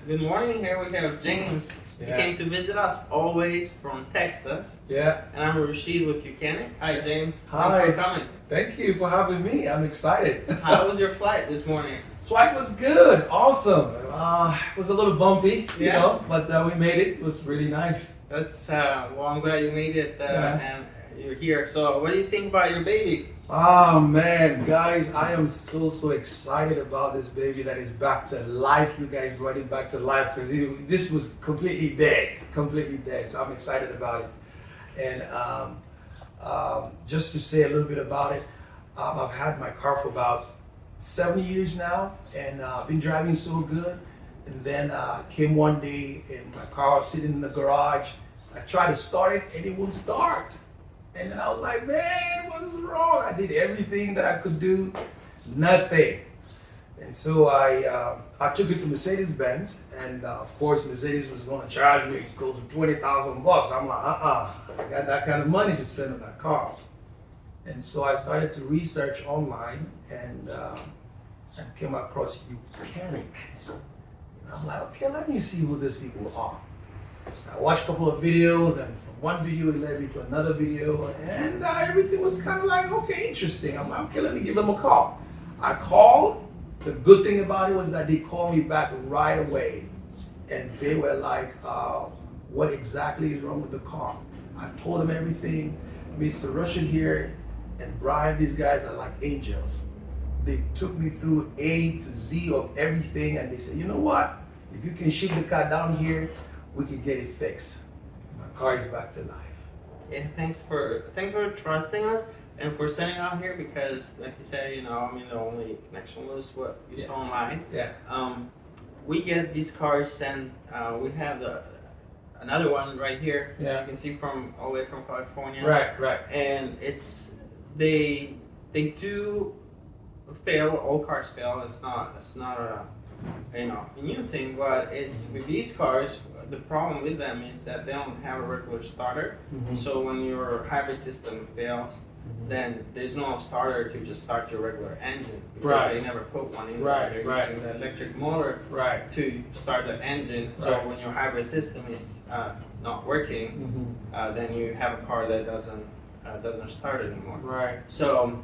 Good morning. Here we have James. He came to visit us all the way from Texas. Yeah. And I'm Rushti with YOUCANIC. Hi, James. Hi. Thanks for coming. Thank you for having me. I'm excited. How was your flight this morning? Flight was good. Awesome. It was a little bumpy, you know, but we made it. It was really nice. That's, well, I'm glad you made it and you're here. So what do you think about your baby? Oh man, guys, I am so excited about this baby that is back to life. You guys brought it back to life because this was completely dead. So I'm excited about it. And just to say a little bit about it, I've had my car for about 7 years now, and I've been driving so good. And then came one day and my car was sitting in the garage. I tried to start it and it wouldn't start. And then I was like, man, what is wrong? I did everything that I could do, nothing. And so I took it to Mercedes Benz, and of course Mercedes was going to charge me close to $20,000. I'm like, I got that kind of money to spend on that car. And so I started to research online and came across YOUCANIC. And I'm like, okay, let me see who these people are. I watched a couple of videos, and from one video it led me to another video, and everything was kind of like, okay, interesting. I'm like, okay, let me give them a call. I called. The good thing about it was that they called me back right away, and they were like, what exactly is wrong with the car? I told them everything. Mr. Rushti here and Brian, these guys are like angels. They took me through A to Z of everything, and they said, you know what? If you can ship the car down here, we can get it fixed. My car is back to life. And thanks for trusting us and for sending out here because, like you said, you know, I mean, the only connection was what you saw online. Yeah. We get these cars sent. We have another one right here. Yeah. You can see from all the way from California. Right. And it's they do fail. All cars fail. It's not a a new thing, but it's with these cars. The problem with them is that they don't have a regular starter. Mm-hmm. So when your hybrid system fails, then there's no starter to just start your regular engine. Because they never put one in there. They're using the electric motor to start the engine. So when your hybrid system is not working, then you have a car that doesn't start anymore. Right. So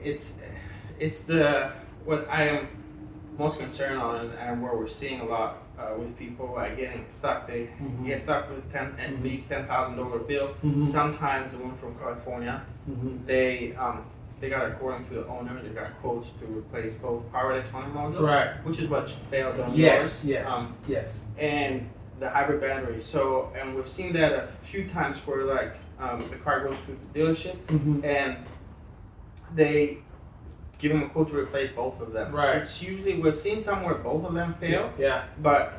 it's what I am most concerned on, and where we're seeing a lot with people like getting stuck. They get stuck with at least $10,000 bill. Sometimes the one from California, they got, according to the owner, they got quotes to replace both power electronic modules, which is what failed on yours. Yes. And the hybrid battery. So, and we've seen that a few times where like the car goes to the dealership and they give them a quote to replace both of them. It's usually, we've seen somewhere both of them fail. But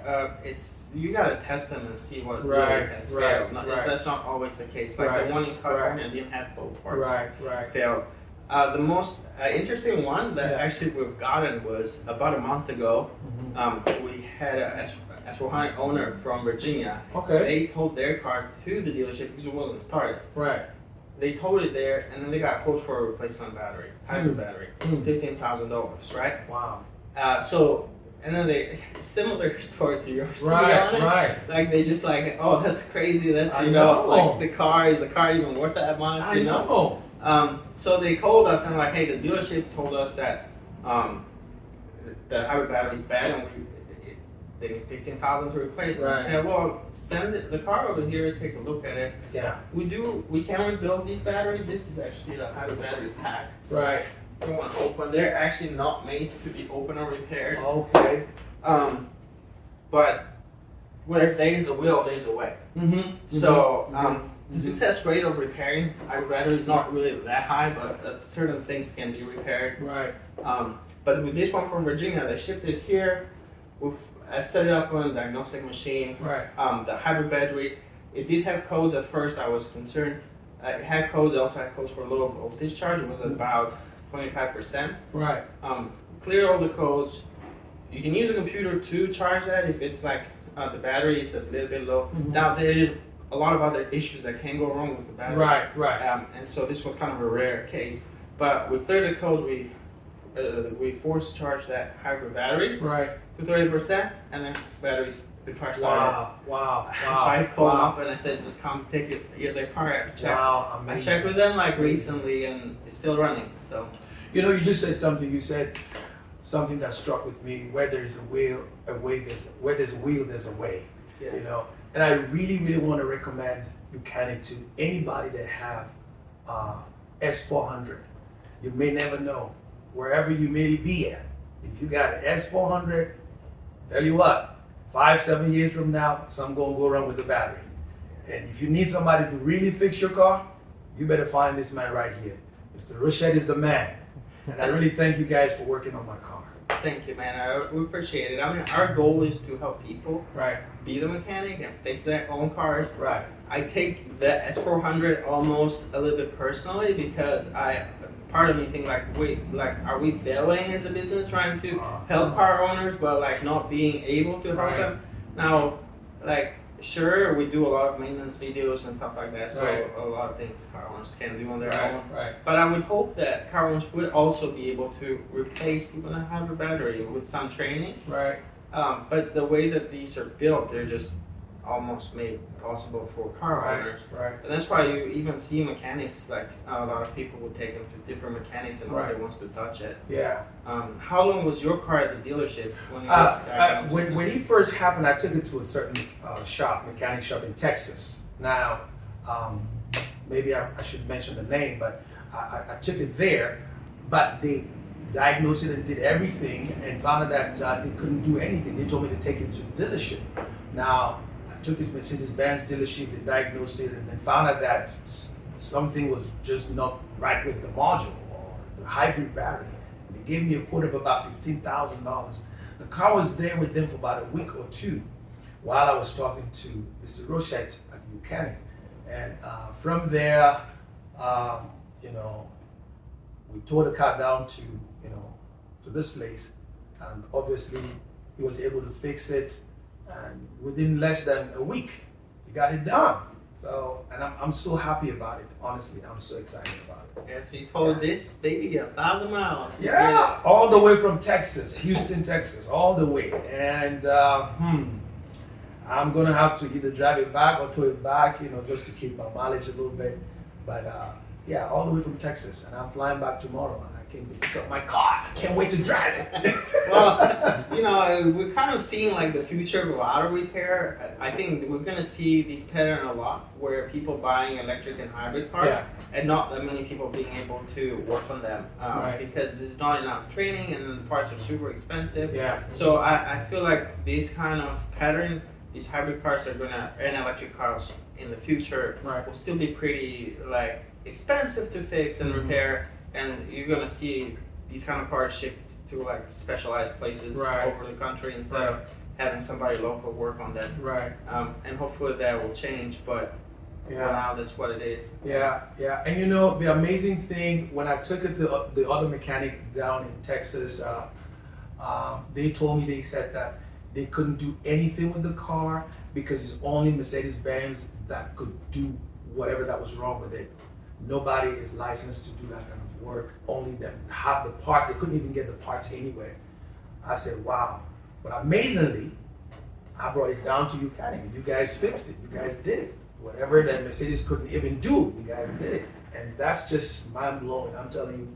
you gotta test them and see what really has failed. That's not always the case. Like the one in California didn't have both parts failed. The most interesting one that actually we've gotten was about a month ago. We had a S400 owner from Virginia. They told their car to the dealership because it wasn't started. They towed it there, and then they got quotes for a replacement battery, hybrid battery, $15,000, right? Wow. And then similar story to yours, to be honest. Like they just like, oh, that's crazy. That's like the car is even worth that much? I know. So they called us and like, hey, the dealership told us that the hybrid battery is bad, and they need $15,000 to replace it. I said, well, send the car over here, take a look at it. We can rebuild these batteries. This is actually the hybrid battery pack. You want to open. They're actually not made to be open or repaired. But where there's a will, there's a way. So the success rate of repairing hybrid battery is not really that high, but certain things can be repaired. But with this one from Virginia, they shipped it here. I set it up on a diagnostic machine. The hybrid battery, it did have codes at first. I was concerned. It had codes. It also had codes for low voltage charge. It was about 25%. Clear all the codes. You can use a computer to charge that if it's like the battery is a little bit low. Now there is a lot of other issues that can go wrong with the battery. And so this was kind of a rare case. But we cleared the codes. we force charge that hybrid battery Right. to 30%, and then the car started. Wow. So I called them up and I said, just come take their car. I checked. Wow, I amazing. checked with them like recently, and it's still running. So You know, you just said something. You said something that struck with me. Where there's a wheel, where there's a wheel, there's a way. yeah. You know, and I really want to recommend YOUCANIC to anybody that have S400. You may never know wherever you may be at. If you got an S400, tell you what, 5-7 years from now, some gonna go around with the battery. And if you need somebody to really fix your car, you better find this man right here. Mr. Rushti is the man. And I really thank you guys for working on my car. Thank you, man. We appreciate it. I mean, our goal is to help people Right. be the mechanic and fix their own cars. Right. I take the S400 almost a little bit personally because part of me think like, wait, like, are we failing as a business trying to help car owners, but like not being able to help Right. them? Now, like, sure, we do a lot of maintenance videos and stuff like that, so Right. a lot of things car owners can do on their Right. own. Right. But I would hope that car owners would also be able to replace even a hybrid battery with some training. Right. But the way that these are built, they're just almost made possible for car owners. Right. And that's why you even see mechanics, like a lot of people would take them to different mechanics and nobody Right. wants to touch it. Yeah. How long was your car at the dealership when it was diagnosed? When it first happened, I took it to a certain mechanic shop in Texas. Now, maybe I should mention the name, but I took it there, but they diagnosed it and did everything and found out that they couldn't do anything. They told me to take it to the dealership. Now, I took it to Mercedes Benz dealership, they diagnosed it, and then found out that something was just not right with the module or the hybrid battery. They gave me a quote of about $15,000. The car was there with them for about a week or two while I was talking to Mr. Rushti at YOUCANIC. And from there, we tore the car down to, to this place. And obviously, he was able to fix it. And within less than a week, he got it done. So, and I'm so happy about it. Honestly, I'm so excited about it. Yeah, so you told this baby 1,000 miles. to Yeah, all the way from Texas, Houston, Texas, all the way. And I'm gonna have to either drive it back or tow it back, just to keep my mileage a little bit. But yeah, all the way from Texas, and I'm flying back tomorrow. And I came to pick up my car. I can't wait to drive it. Well, we're kind of seeing like the future of auto repair. I think we're gonna see this pattern a lot, where people buying electric and hybrid cars, Yeah. and not that many people being able to work on them, Right. because there's not enough training, and the parts are super expensive. Yeah. So I feel like this kind of pattern, these hybrid cars are and electric cars in the future Right. will still be pretty like expensive to fix and repair, and you're gonna see these kind of cars shipped to like specialized places Right. over the country instead of having somebody local work on them. Right. And hopefully that will change, but for now that's what it is. Yeah. And the amazing thing, when I took it to the other mechanic down in Texas, they told me, they said that they couldn't do anything with the car because it's only Mercedes Benz that could do whatever that was wrong with it. Nobody is licensed to do that kind of work. Only them have the parts. They couldn't even get the parts anywhere. I said, wow. But amazingly, I brought it down to YOUCANIC. You guys fixed it. You guys did it. Whatever that Mercedes couldn't even do, you guys did it. And that's just mind blowing. I'm telling you,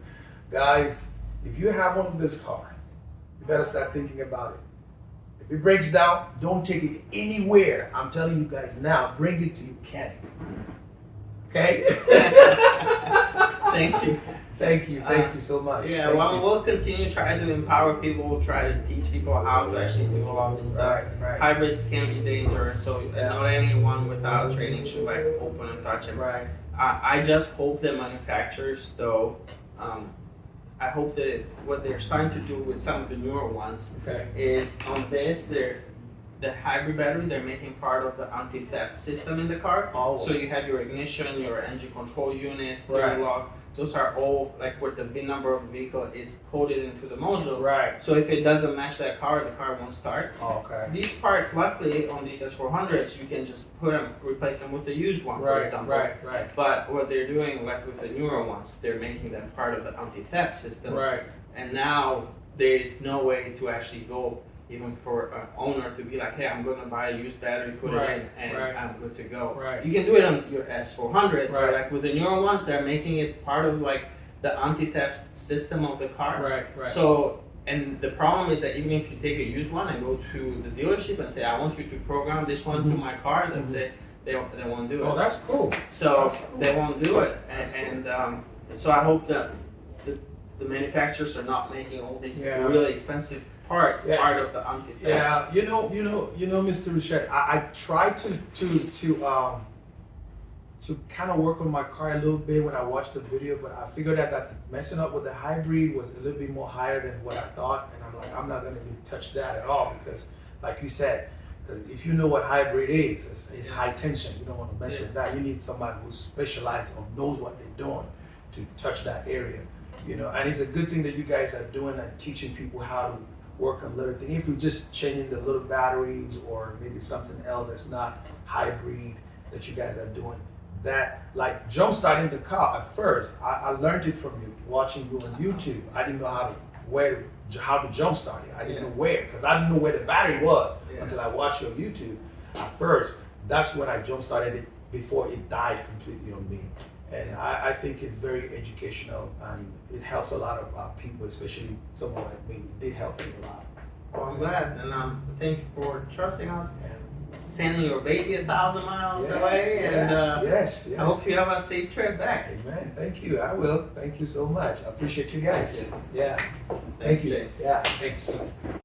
guys, if you have one of this car, you better start thinking about it. If it breaks down, don't take it anywhere. I'm telling you guys now, bring it to YOUCANIC. Okay? Thank you. Thank you so much. Yeah, Thank well, you. we'll continue trying to empower people, try to teach people how to actually do a lot of this stuff. Right. Hybrids can be dangerous, so not anyone without training should like open and touch them. Right. I just hope that manufacturers, though, I hope that what they're starting to do with some of the newer ones Okay. is on this, they're the hybrid battery, they're making part of the anti-theft system in the car. Oh. So you have your ignition, your engine control unit, steering Right. lock. Those are all like where the VIN number of the vehicle is coded into the module. Right. So if it doesn't match that car, the car won't start. Oh, okay. These parts, luckily, on these S400s, you can just put them, replace them with a used one, for example. Right. But what they're doing, like with the newer ones, they're making them part of the anti-theft system. Right. And now there is no way to actually go, even for an owner to be like, hey, I'm going to buy a used battery, put it in, and I'm good to go. Right. You can do it on your S400, but Right. like with the newer ones, they're making it part of like the anti-theft system of the car. Right. So, and the problem is that even if you take a used one and go to the dealership and say, I want you to program this one to my car, they'll say they won't do it. Oh, that's cool. So That's cool. they won't do it, That's and so I hope that the manufacturers are not making all these really expensive parts part of the anti-theft. Yeah, you know, Mr. Rushti, I tried to kind of work on my car a little bit when I watched the video, but I figured out that messing up with the hybrid was a little bit more higher than what I thought, and I'm like, I'm not gonna touch that at all because, like you said, if you know what hybrid is, it's high tension. You don't want to mess with that. You need somebody who's specialized or knows what they're doing to touch that area. You know, and it's a good thing that you guys are doing and teaching people how to work on little things. If you're just changing the little batteries or maybe something else that's not hybrid that you guys are doing, that like jump starting the car at first, I learned it from you, watching you on YouTube. I didn't know how to jump start it. I didn't know where, because I didn't know where the battery was until I watched you on YouTube. At first, that's when I jump started it before it died completely on me. And I think it's very educational and it helps a lot of people, especially someone like me. It did help me a lot. Well, I'm glad, and thank you for trusting us and sending your baby 1,000 miles away. Yes. I hope you have a safe trip back. Amen. Thank you. I will. Thank you so much. I appreciate you guys. Yeah. Thanks, Thank you. James. Yeah. Thanks.